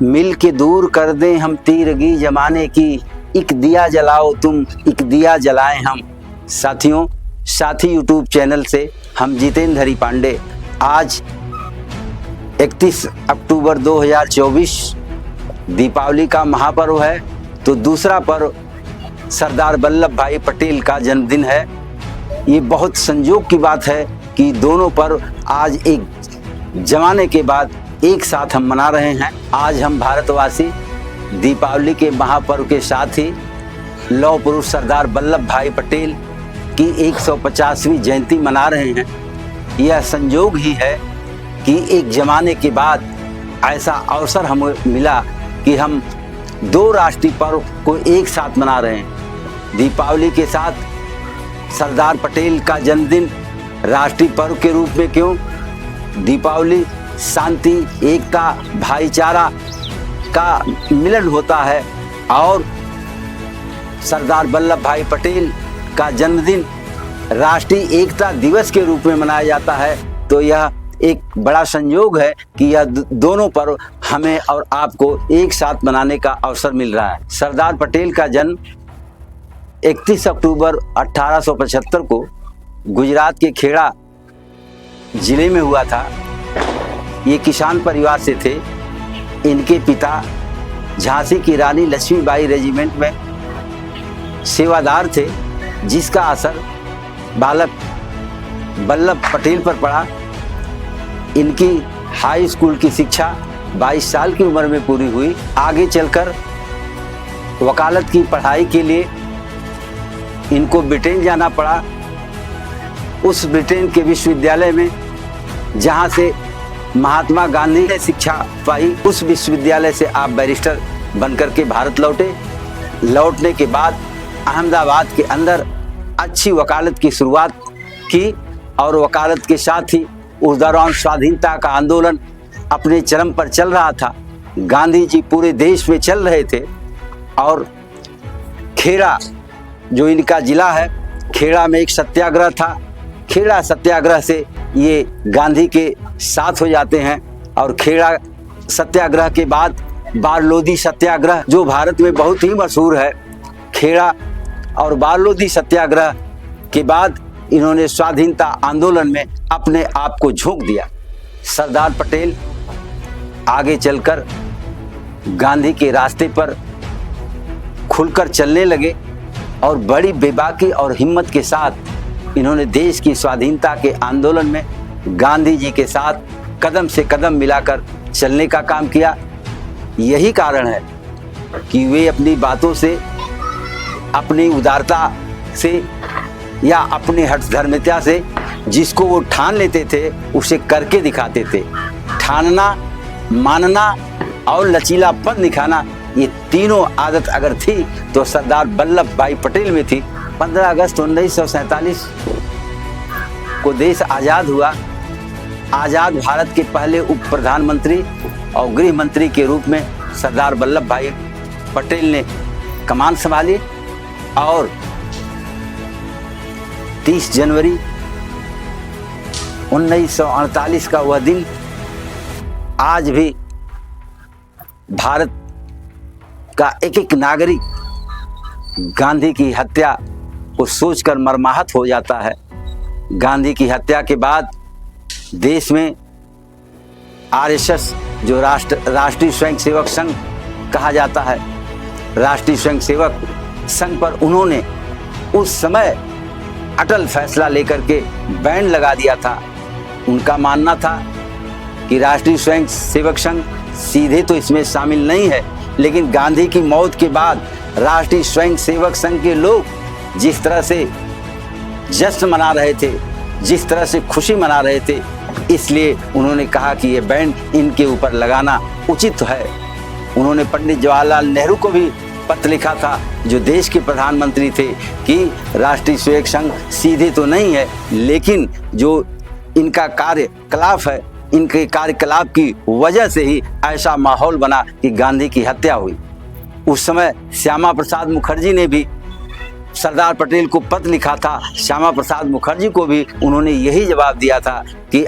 मिल के दूर कर दें हम तीरगी जमाने की, एक दिया जलाओ तुम एक दिया जलाएं हम। साथियों, साथी यूट्यूब चैनल से हम जितेंद्र हरि पांडे आज 31 अक्टूबर 2024 दीपावली का महापर्व है, तो दूसरा पर्व सरदार वल्लभ भाई पटेल का जन्मदिन है। ये बहुत संयोग की बात है कि दोनों पर्व आज एक जमाने के बाद एक साथ हम मना रहे हैं। आज हम भारतवासी दीपावली के महापर्व के साथ ही लौह पुरुष सरदार वल्लभ भाई पटेल की 150वीं जयंती मना रहे हैं। यह संयोग ही है कि एक जमाने के बाद ऐसा अवसर हमें मिला कि हम दो राष्ट्रीय पर्व को एक साथ मना रहे हैं। दीपावली के साथ सरदार पटेल का जन्मदिन राष्ट्रीय पर्व के रूप में क्यों? दीपावली शांति, एकता, भाईचारा का मिलन होता है और सरदार वल्लभ भाई पटेल का जन्मदिन राष्ट्रीय एकता दिवस के रूप में मनाया जाता है। तो यह एक बड़ा संयोग है कि यह दोनों पर्व हमें और आपको एक साथ मनाने का अवसर मिल रहा है। सरदार पटेल का जन्म 31 अक्टूबर 1875 को गुजरात के खेड़ा जिले में हुआ था। ये किसान परिवार से थे। इनके पिता झांसी की रानी लक्ष्मीबाई रेजिमेंट में सेवादार थे, जिसका असर बालक वल्लभ पटेल पर पड़ा। इनकी हाई स्कूल की शिक्षा 22 साल की उम्र में पूरी हुई। आगे चलकर वकालत की पढ़ाई के लिए इनको ब्रिटेन जाना पड़ा। उस ब्रिटेन के विश्वविद्यालय में जहां से महात्मा गांधी ने शिक्षा पाई, उस विश्वविद्यालय से आप बैरिस्टर बनकर के भारत लौटे। लौटने के बाद अहमदाबाद के अंदर अच्छी वकालत की शुरुआत की और वकालत के साथ ही उस दौरान स्वाधीनता का आंदोलन अपने चरम पर चल रहा था। गांधी जी पूरे देश में चल रहे थे और खेड़ा जो इनका जिला है, खेड़ा में एक सत्याग्रह था। खेड़ा सत्याग्रह से ये गांधी के साथ हो जाते हैं और खेड़ा सत्याग्रह के बाद बारलोदी सत्याग्रह जो भारत में बहुत ही मशहूर है। खेड़ा और बारलोदी सत्याग्रह के बाद इन्होंने स्वाधीनता आंदोलन में अपने आप को झोंक दिया। सरदार पटेल आगे चलकर गांधी के रास्ते पर खुलकर चलने लगे और बड़ी बेबाकी और हिम्मत के साथ इन्होंने देश की स्वाधीनता के आंदोलन में गांधी जी के साथ कदम से कदम मिलाकर चलने का काम किया। यही कारण है कि वे अपनी बातों से, अपनी उदारता से या अपनी हठधर्मिता से जिसको वो ठान लेते थे उसे करके दिखाते थे। ठानना, मानना और लचीलापन दिखाना, ये तीनों आदत अगर थी तो सरदार वल्लभ भाई पटेल में थी। 15 अगस्त 1947 को देश आज़ाद हुआ। आज़ाद भारत के पहले उप प्रधानमंत्री और गृह मंत्री के रूप में सरदार वल्लभ भाई पटेल ने कमान संभाली और 30 जनवरी 1948 का वह दिन आज भी भारत का एक एक नागरिक गांधी की हत्या को सोचकर मर्माहत हो जाता है। गांधी की हत्या के बाद देश में आरएसएस जो राष्ट्रीय स्वयंसेवक संघ कहा जाता है, राष्ट्रीय स्वयंसेवक संघ पर उन्होंने उस समय अटल फैसला लेकर के बैन लगा दिया था। उनका मानना था कि राष्ट्रीय स्वयंसेवक संघ सीधे तो इसमें शामिल नहीं है, लेकिन गांधी की मौत के बाद राष्ट्रीय स्वयंसेवक संघ के लोग जिस तरह से जश्न मना रहे थे, जिस तरह से खुशी मना रहे थे, इसलिए उन्होंने कहा कि ये बैन इनके ऊपर लगाना उचित है। उन्होंने पंडित जवाहरलाल नेहरू को भी पत्र लिखा था, जो देश के प्रधानमंत्री थे, कि राष्ट्रीय स्वयंसेवक संघ सीधे तो नहीं है, लेकिन जो इनका कार्यकलाप है, इनके कार्यकलाप की वजह से ही ऐसा माहौल बना कि गांधी की हत्या हुई। उस समय श्यामा प्रसाद मुखर्जी ने भी सरदार पटेल को पत्र लिखा था। श्यामा प्रसाद मुखर्जी को भी उन्होंने यही जवाब दिया था कि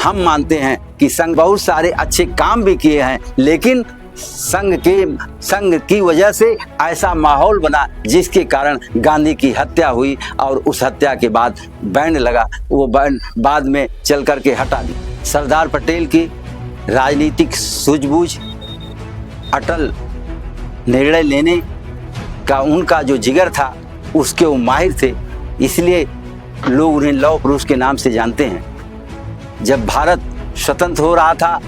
हम मानते हैं कि संघ बहुत सारे अच्छे काम भी किए हैं, लेकिन संघ की वजह से ऐसा माहौल बना जिसके कारण गांधी की हत्या हुई और उस हत्या के बाद बैंड लगा, वो बैंड बाद में चल करके हटा दी। सरदार पटेल की राजनीतिक सूझबूझ, अटल निर्णय लेने का उनका जो जिगर था उसके वो माहिर थे, इसलिए लोग उन्हें लौह पुरुष के नाम से जानते हैं। जब भारत स्वतंत्र हो रहा था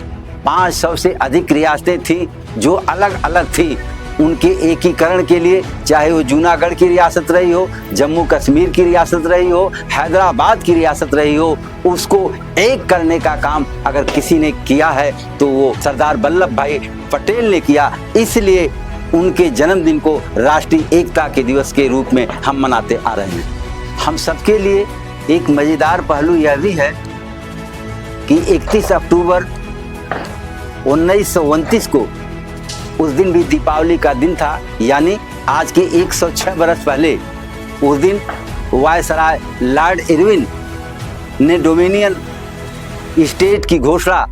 500 से अधिक रियासतें थीं जो अलग अलग थीं। उनके एकीकरण के लिए चाहे वो जूनागढ़ की रियासत रही हो, जम्मू कश्मीर की रियासत रही हो, हैदराबाद की रियासत रही हो, उसको एक करने का काम अगर किसी ने किया है तो वो सरदार वल्लभ भाई पटेल ने किया। इसलिए उनके जन्मदिन को राष्ट्रीय एकता के दिवस के रूप में हम मनाते आ रहे हैं। हम सबके लिए एक मज़ेदार पहलू यह भी है कि 31 अक्टूबर 1929 को उस दिन भी दीपावली का दिन था, यानी आज के 106 बरस पहले उस दिन वायसराय लॉर्ड इरविन ने डोमिनियन स्टेट की घोषणा,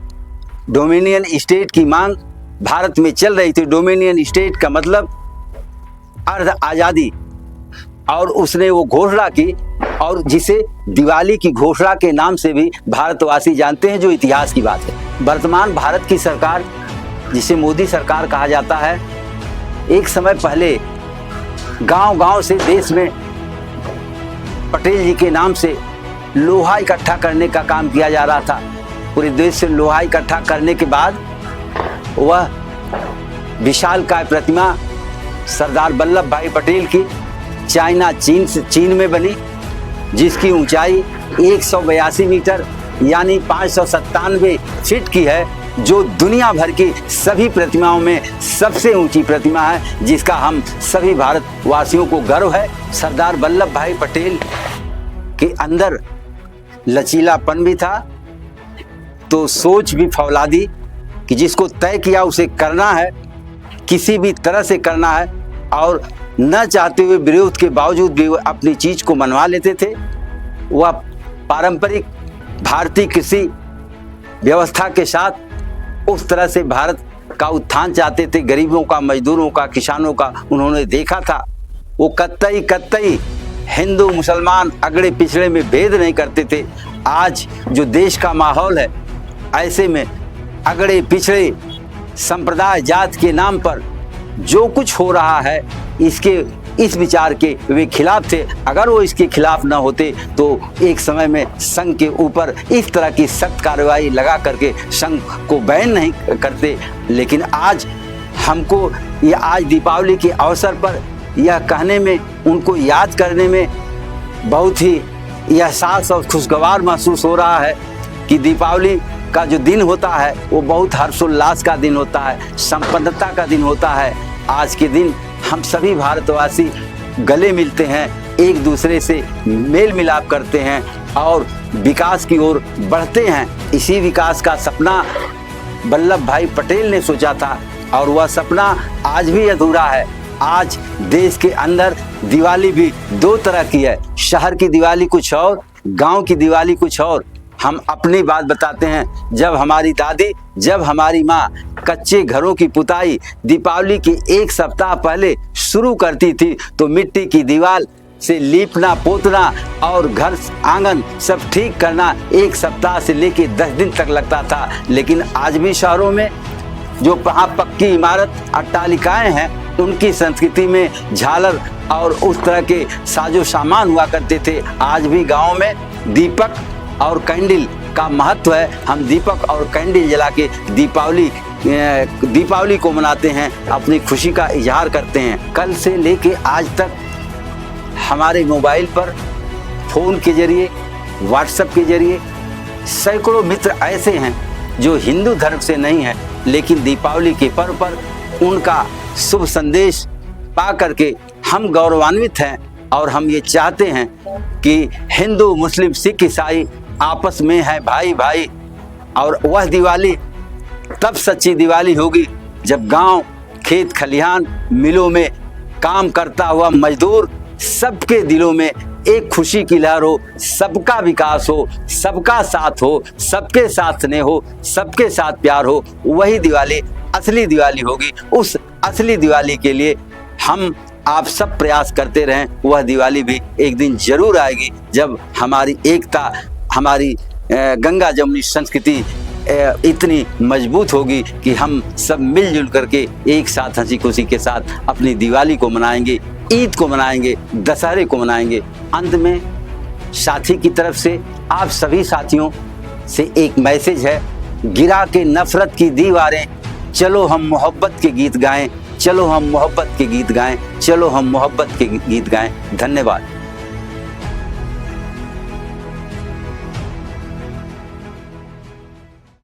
डोमिनियन स्टेट की मांग भारत में चल रही थी। डोमिनियन स्टेट का मतलब अर्ध आज़ादी, और उसने वो घोषणा की और जिसे दिवाली की घोषणा के नाम से भी भारतवासी जानते हैं, जो इतिहास की बात है। वर्तमान भारत की सरकार, जिसे मोदी सरकार कहा जाता है, एक समय पहले गांव-गांव से देश में पटेल जी के नाम से लोहा इकट्ठा करने का काम किया जा रहा था। पूरे देश से लोहा इकट्ठा करने के बाद वह विशालकाय प्रतिमा सरदार वल्लभ भाई पटेल की चीन में बनी, जिसकी ऊंचाई 182 मीटर यानी 597 फीट की है, जो दुनिया भर की सभी प्रतिमाओं में सबसे ऊंची प्रतिमा है, जिसका हम सभी भारतवासियों को गर्व है। सरदार वल्लभ भाई पटेल के अंदर लचीलापन भी था, तो सोच भी फौलादी कि जिसको तय किया उसे करना है, किसी भी तरह से करना है, और न चाहते हुए विरोध के बावजूद भी वो अपनी चीज़ को मनवा लेते थे। वह पारंपरिक भारतीय कृषि व्यवस्था के साथ उस तरह से भारत का उत्थान चाहते थे। गरीबों का, मजदूरों का, किसानों का उन्होंने देखा था। वो कतई हिंदू मुसलमान अगड़े पिछड़े में भेद नहीं करते थे। आज जो देश का माहौल है, ऐसे में अगड़े पिछड़े संप्रदाय जात के नाम पर जो कुछ हो रहा है, इस विचार के वे खिलाफ थे। अगर वो इसके खिलाफ न होते तो एक समय में संघ के ऊपर इस तरह की सख्त कार्रवाई लगा करके संघ को बैन नहीं करते। लेकिन आज हमको ये आज दीपावली के अवसर पर यह कहने में, उनको याद करने में बहुत ही एहसास और खुशगवार महसूस हो रहा है कि दीपावली का जो दिन होता है वो बहुत हर्षोल्लास का दिन होता है, संपन्नता का दिन होता है। आज के दिन हम सभी भारतवासी गले मिलते हैं, एक दूसरे से मेल मिलाप करते हैं और विकास की ओर बढ़ते हैं। इसी विकास का सपना वल्लभ भाई पटेल ने सोचा था और वह सपना आज भी अधूरा है। आज देश के अंदर दिवाली भी दो तरह की है, शहर की दिवाली कुछ और, गांव की दिवाली कुछ और। हम अपनी बात बताते हैं, जब हमारी दादी, जब हमारी माँ कच्चे घरों की पुताई दीपावली के एक सप्ताह पहले शुरू करती थी तो मिट्टी की दीवार से लीपना पोतना और घर आंगन सब ठीक करना एक सप्ताह से लेके 10 दिन तक लगता था। लेकिन आज भी शहरों में जो पक्की इमारत अट्टालिकाएं हैं, उनकी संस्कृति में झालर और उस तरह के साजो सामान हुआ करते थे। आज भी गाँव में दीपक और कैंडल का महत्व है। हम दीपक और कैंडल जला के दीपावली को मनाते हैं, अपनी खुशी का इजहार करते हैं। कल से लेके आज तक हमारे मोबाइल पर फ़ोन के जरिए, व्हाट्सएप के जरिए सैकड़ों मित्र ऐसे हैं जो हिंदू धर्म से नहीं हैं, लेकिन दीपावली के पर्व पर उनका शुभ संदेश पा करके हम गौरवान्वित हैं। और हम ये चाहते हैं कि हिंदू, मुस्लिम, सिख, ईसाई आपस में है भाई भाई। और वह दिवाली तब सच्ची दिवाली होगी जब गांव, खेत खलिहान, मिलों में काम करता हुआ मजदूर सबके दिलों में एक खुशी की लहर हो, सबका विकास हो, सबका साथ हो, सबके साथ स्नेह हो, सबके साथ प्यार हो। वही दिवाली असली दिवाली होगी। उस असली दिवाली के लिए हम आप सब प्रयास करते रहें। वह दिवाली भी एक दिन जरूर आएगी जब हमारी एकता, हमारी गंगा जमुनी संस्कृति इतनी मजबूत होगी कि हम सब मिलजुल करके एक साथ हंसी खुशी के साथ अपनी दिवाली को मनाएंगे, ईद को मनाएंगे, दशहरे को मनाएंगे। अंत में साथी की तरफ से आप सभी साथियों से एक मैसेज है, गिरा के नफरत की दीवारें, चलो हम मोहब्बत के गीत गाएं, चलो हम मोहब्बत के गीत गाएं, चलो हम मोहब्बत के गीत गाएं। धन्यवाद।